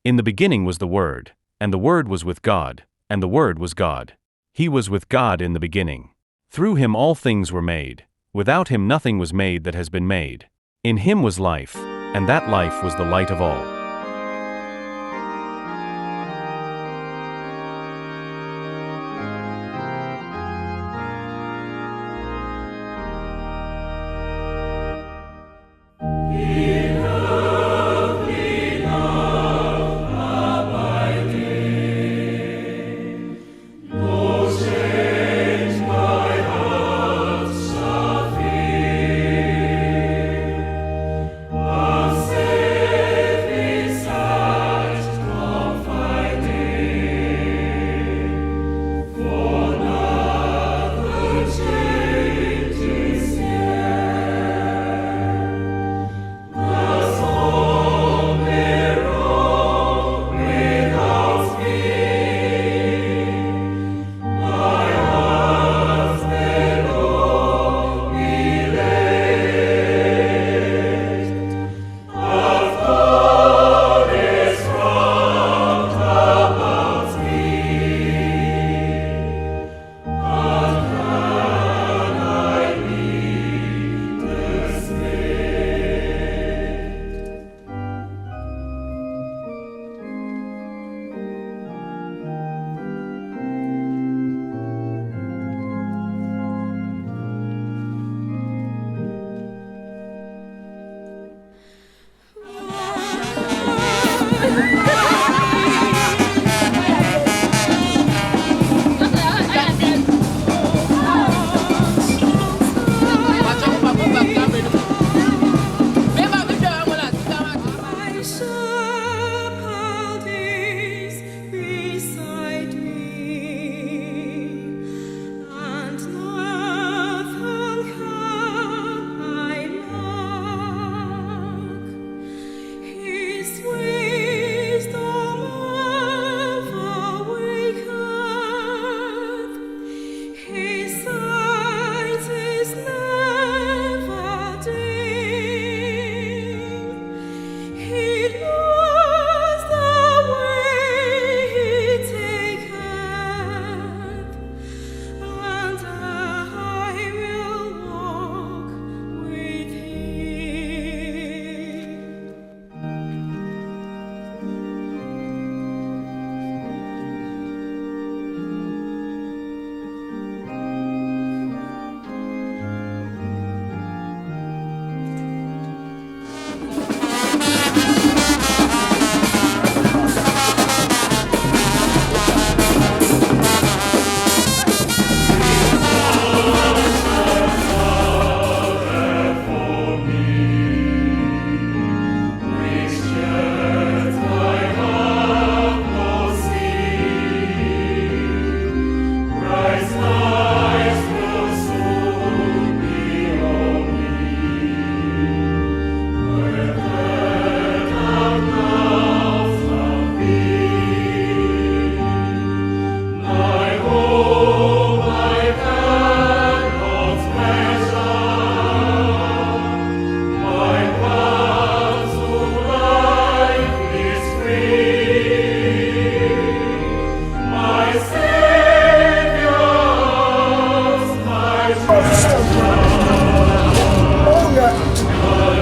In the beginning was the Word, and the Word was with God, and the Word was God. He was with God in the beginning. Through him all things were made. Without him nothing was made that has been made. In him was life, and that life was the light of all.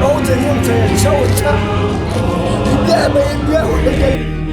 Ông thì không thể sâu chắc. Đi về với